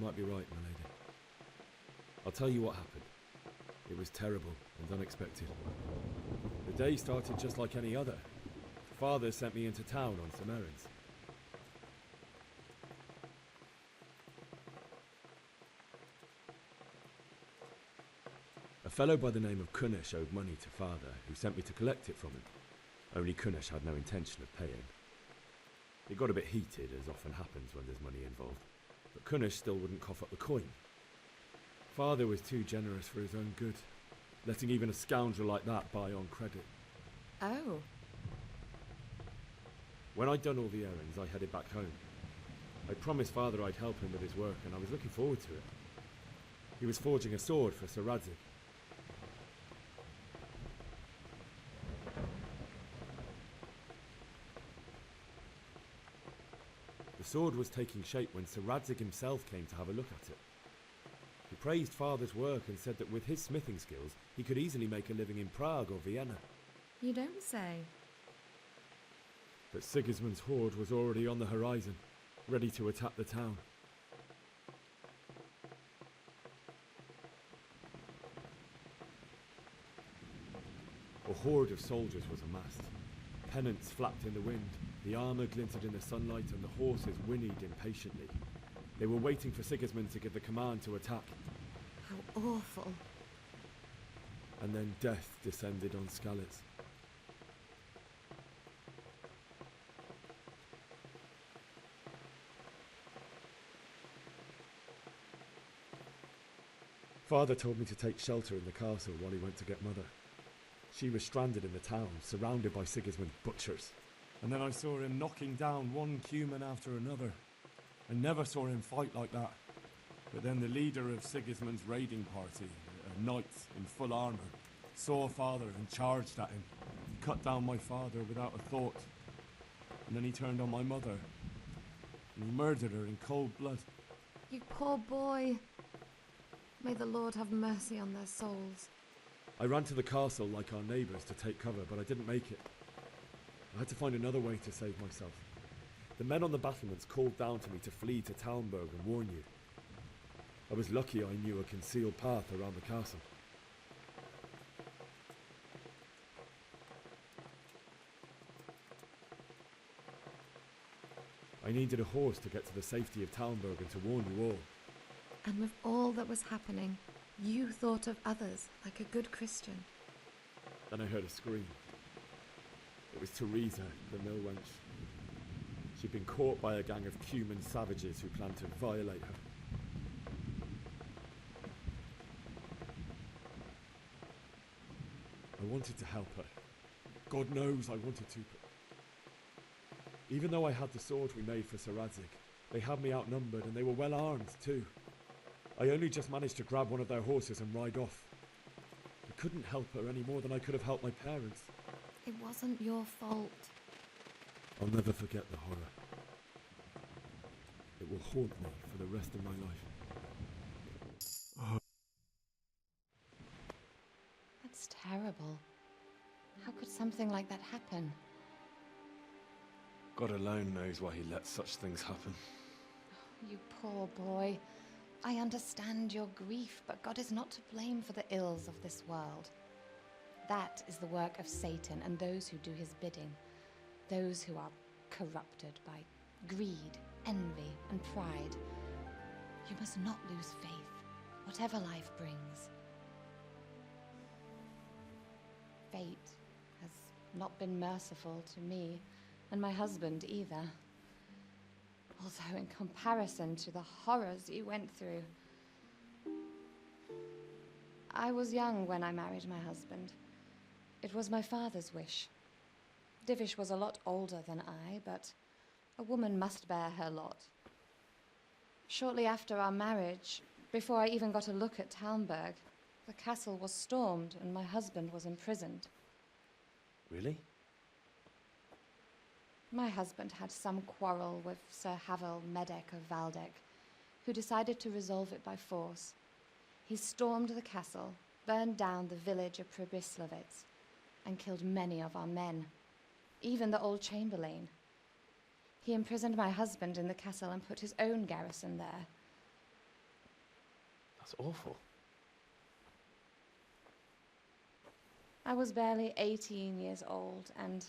You might be right, my lady. I'll tell you what happened. It was terrible and unexpected. The day started just like any other. Father sent me into town on some errands. A fellow by the name of Kunish owed money to Father, who sent me to collect it from him. Only Kunish had no intention of paying. It got a bit heated, as often happens when there's money involved, but Kunish still wouldn't cough up the coin. Father was too generous for his own good, letting even a scoundrel like that buy on credit. Oh. When I'd done all the errands, I headed back home. I promised Father I'd help him with his work, and I was looking forward to it. He was forging a sword for Sir Radzik. The sword was taking shape when Sir Radzik himself came to have a look at it. He praised Father's work and said that with his smithing skills, he could easily make a living in Prague or Vienna. You don't say. But Sigismund's horde was already on the horizon, ready to attack the town. A horde of soldiers was amassed. Pennants flapped in the wind, the armour glinted in the sunlight, and the horses whinnied impatiently. They were waiting for Sigismund to give the command to attack. How awful. And then death descended on Skalitz. Father told me to take shelter in the castle while he went to get Mother. She was stranded in the town, surrounded by Sigismund's butchers. And then I saw him knocking down one Cuman after another. I never saw him fight like that. But then the leader of Sigismund's raiding party, a knight in full armour, saw Father and charged at him. He cut down my father without a thought. And then he turned on my mother. And he murdered her in cold blood. You poor boy. May the Lord have mercy on their souls. I ran to the castle like our neighbours to take cover, but I didn't make it. I had to find another way to save myself. The men on the battlements called down to me to flee to Talmberg and warn you. I was lucky I knew a concealed path around the castle. I needed a horse to get to the safety of Talmberg and to warn you all. And with all that was happening, you thought of others like a good Christian. Then I heard a scream. It was Teresa, the mill wench. She'd been caught by a gang of Cuman savages who planned to violate her. I wanted to help her. God knows I wanted to, but even though I had the sword we made for Sir Radzik, they had me outnumbered and they were well armed too. I only just managed to grab one of their horses and ride off. I couldn't help her any more than I could have helped my parents. It wasn't your fault. I'll never forget the horror. It will haunt me for the rest of my life. That's terrible. How could something like that happen? God alone knows why he lets such things happen. You poor boy. I understand your grief, but God is not to blame for the ills of this world. That is the work of Satan and those who do his bidding. Those who are corrupted by greed, envy, and pride. You must not lose faith, whatever life brings. Fate has not been merciful to me, and my husband either. Although in comparison to the horrors you went through. I was young when I married my husband. It was my father's wish. Divish was a lot older than I, but a woman must bear her lot. Shortly after our marriage, before I even got a look at Talmberg, the castle was stormed and my husband was imprisoned. Really? My husband had some quarrel with Sir Havel Medek of Valdek, who decided to resolve it by force. He stormed the castle, burned down the village of Pribyslavitz, and killed many of our men, even the old chamberlain. He imprisoned my husband in the castle and put his own garrison there. That's awful. I was barely 18 years old, and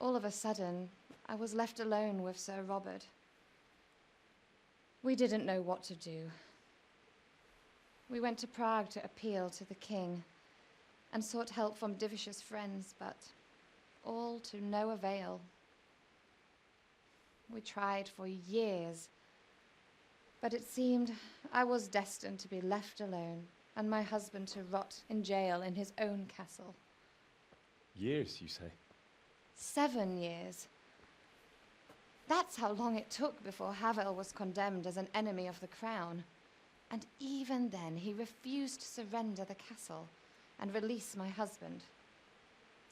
all of a sudden, I was left alone with Sir Robert. We didn't know what to do. We went to Prague to appeal to the king and sought help from Divish's friends, but all to no avail. We tried for years, but it seemed I was destined to be left alone and my husband to rot in jail in his own castle. Years, you say? 7 years. That's how long it took before Havel was condemned as an enemy of the crown. And even then, he refused to surrender the castle and release my husband.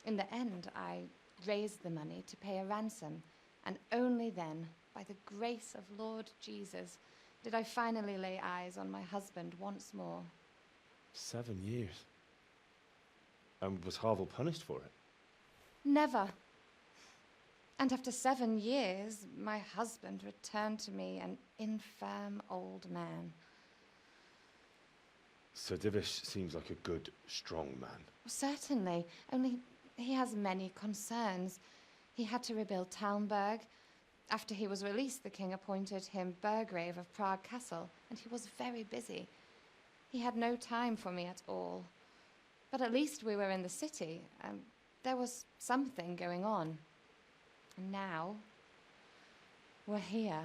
In the end, I raised the money to pay a ransom, and only then, by the grace of Lord Jesus, did I finally lay eyes on my husband once more. 7 years. And was Havel punished for it? Never. And after 7 years, my husband returned to me an infirm old man. Sir Divish seems like a good, strong man. Certainly, only he has many concerns. He had to rebuild Talmberg. After he was released, the king appointed him Burgrave of Prague Castle, and he was very busy. He had no time for me at all. But at least we were in the city, and there was something going on. And now, we're here.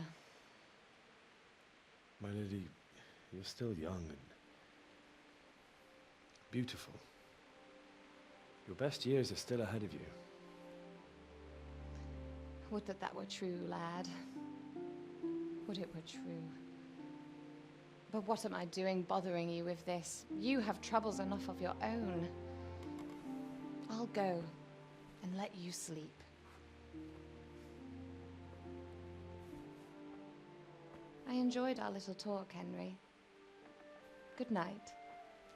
My lady, you're still young and beautiful. Your best years are still ahead of you. Would that that were true, lad. Would it were true. But what am I doing bothering you with this? You have troubles enough of your own. I'll go and let you sleep. I enjoyed our little talk, Henry. Good night,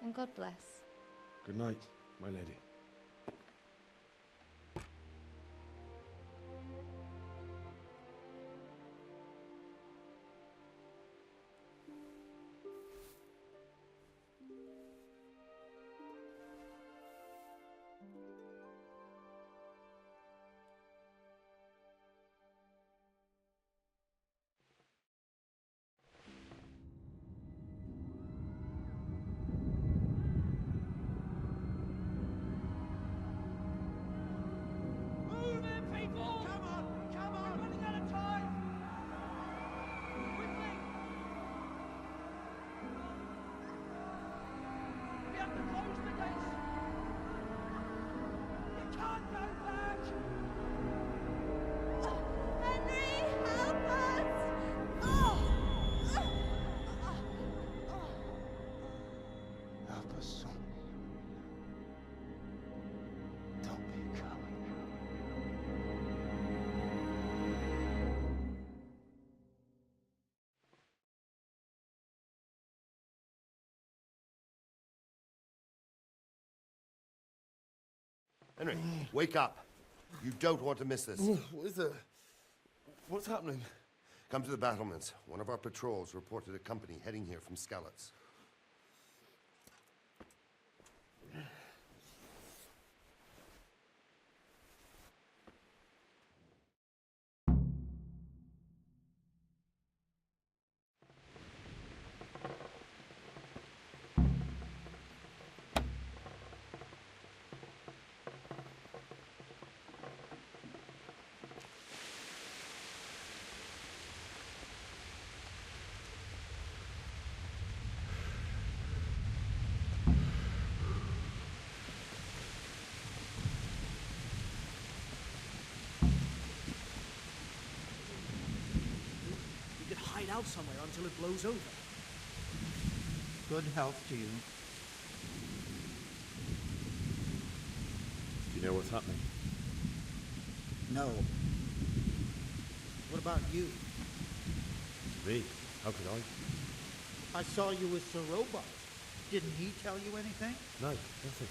and God bless. Good night, my lady. Henry, wake up. You don't want to miss this. What is it? What's happening? Come to the battlements. One of our patrols reported a company heading here from Skalitz. Out somewhere until it blows over. Good health to you. Do you know what's happening? No. What about you? Me? How could I? I saw you with Sir Robot. Didn't he tell you anything? No, nothing.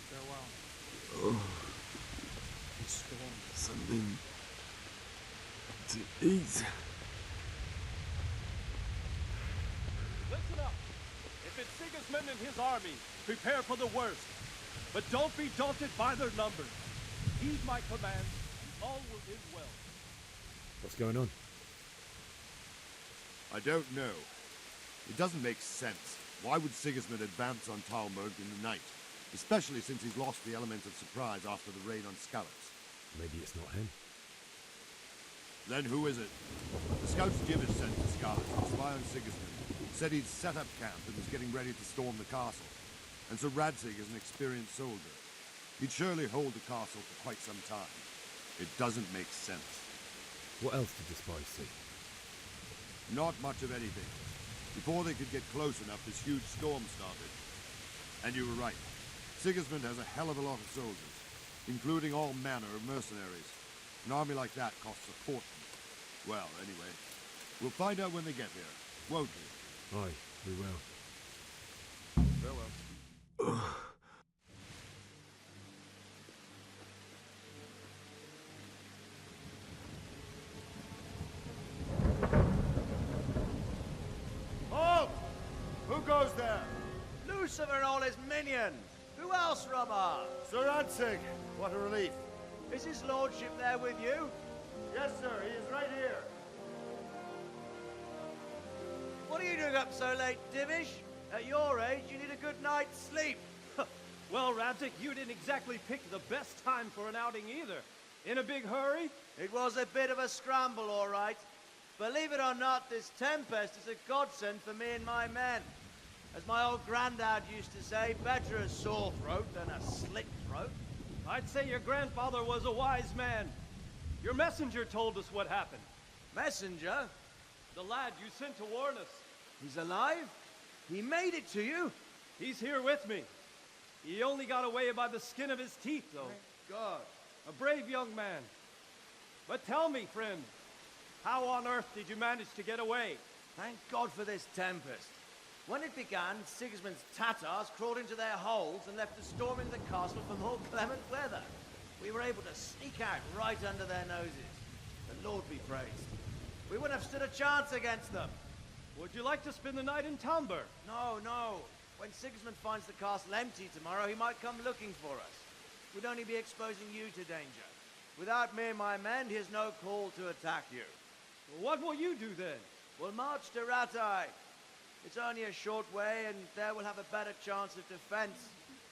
Farewell. Something to eat. Listen up. If it's Sigismund and his army, prepare for the worst. But don't be daunted by their numbers. Heed my command, and all will end well. What's going on? I don't know. It doesn't make sense. Why would Sigismund advance on Talmberg in the night? Especially since he's lost the element of surprise after the raid on Skalitz. Maybe it's not him. Then who is it? The scouts Gibbous sent to Skalitz to spy on Sigismund. Said he'd set up camp and was getting ready to storm the castle. And so Radzig is an experienced soldier. He'd surely hold the castle for quite some time. It doesn't make sense. What else did the spies see? Not much of anything. Before they could get close enough, this huge storm started. And you were right. Sigismund has a hell of a lot of soldiers, including all manner of mercenaries. An army like that costs a fortune. Well, anyway, we'll find out when they get here, won't we? Aye, we will. Farewell. Halt! Who goes there? Lucifer and all his minions. Who else, Rubber? Sir Radzig. What a relief. Is his lordship there with you? Yes, sir. He is right here. What are you doing up so late, Divish? At your age, you need a good night's sleep. Well, Radzig, you didn't exactly pick the best time for an outing either. In a big hurry? It was a bit of a scramble, all right. Believe it or not, this tempest is a godsend for me and my men. As my old granddad used to say, better a sore throat than a slit throat. I'd say your grandfather was a wise man. Your messenger told us what happened. Messenger? The lad you sent to warn us. He's alive? He made it to you? He's here with me. He only got away by the skin of his teeth, though. Thank God. A brave young man. But tell me, friend, how on earth did you manage to get away? Thank God for this tempest. When it began, Sigismund's Tatars crawled into their holes and left us storming the castle for more clement weather. We were able to sneak out right under their noses. The Lord be praised. We wouldn't have stood a chance against them. Would you like to spend the night in Talmberg? No, no. When Sigismund finds the castle empty tomorrow, he might come looking for us. We'd only be exposing you to danger. Without me and my men, he has no call to attack you. Well, what will you do then? We'll march to Ratai. It's only a short way, and there we'll have a better chance of defense,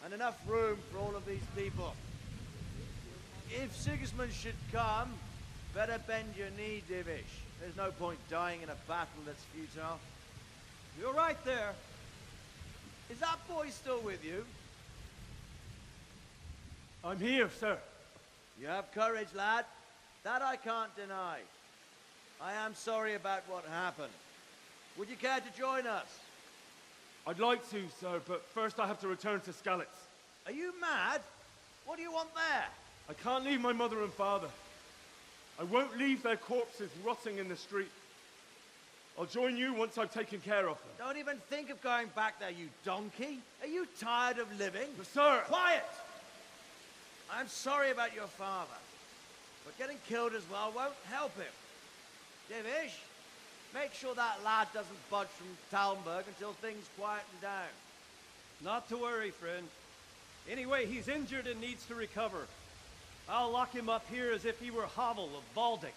and enough room for all of these people. If Sigismund should come, better bend your knee, Divish. There's no point dying in a battle that's futile. You're right there. Is that boy still with you? I'm here, sir. You have courage, lad. That I can't deny. I am sorry about what happened. Would you care to join us? I'd like to, sir, but first I have to return to Skalitz. Are you mad? What do you want there? I can't leave my mother and father. I won't leave their corpses rotting in the street. I'll join you once I've taken care of them. Don't even think of going back there, you donkey. Are you tired of living? But sir! Quiet! I'm sorry about your father, but getting killed as well won't help him. Divish, make sure that lad doesn't budge from Talmberg until things quieten down. Not to worry, friend. Anyway, he's injured and needs to recover. I'll lock him up here as if he were Havel of Baldic.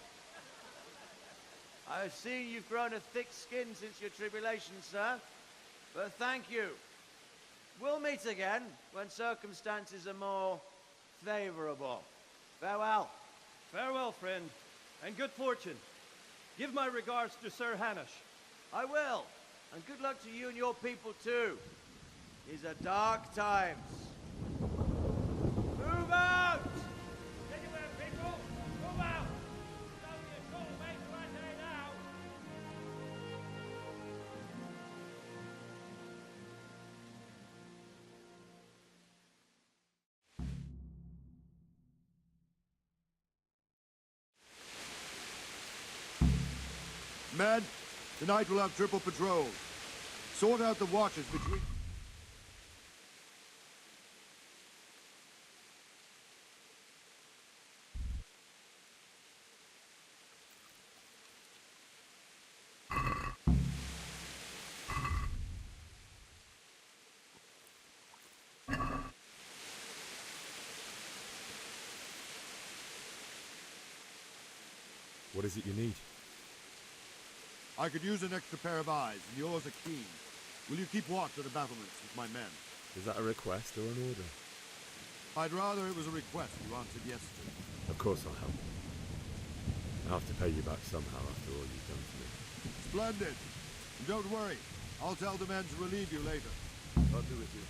I've seen you've grown a thick skin since your tribulation, sir. But thank you. We'll meet again when circumstances are more favorable. Farewell. Farewell, friend, and good fortune. Give my regards to Sir Hanush. I will. And good luck to you and your people, too. These are dark times. Move out! Anywhere, people! Move out! It's only a short way to Ratai now! Men, tonight we'll have triple patrols. Sort out the watches between... What is it you need? I could use an extra pair of eyes, and yours are keen. Will you keep watch of the battlements with my men? Is that a request or an order? I'd rather it was a request you answered yes to. Of course I'll help. I'll have to pay you back somehow after all you've done for me. Splendid! And don't worry, I'll tell the men to relieve you later. I'll be with you.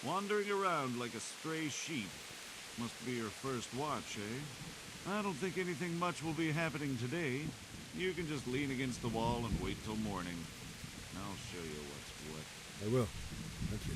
Wandering around like a stray sheep. Must be your first watch, eh? I don't think anything much will be happening today. You can just lean against the wall and wait till morning. I'll show you what's what. I will. Thank you.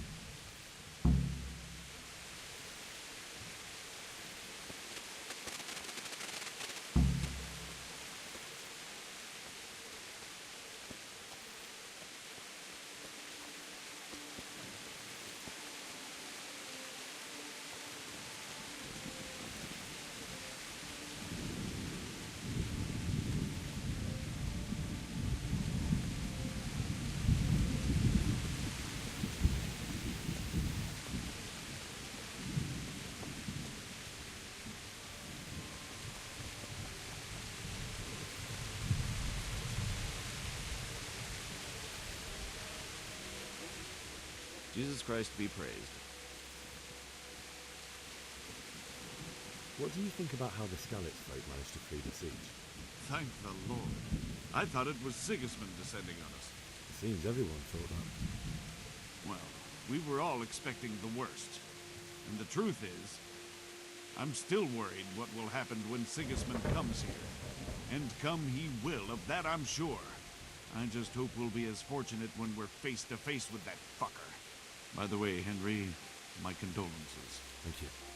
Jesus Christ be praised. What do you think about how the Skalitz folk managed to flee the siege? Thank the Lord. I thought it was Sigismund descending on us. It seems everyone thought that. Well, we were all expecting the worst. And the truth is, I'm still worried what will happen when Sigismund comes here. And come he will, of that I'm sure. I just hope we'll be as fortunate when we're face to face with that fucker. By the way, Henry, my condolences. Thank you.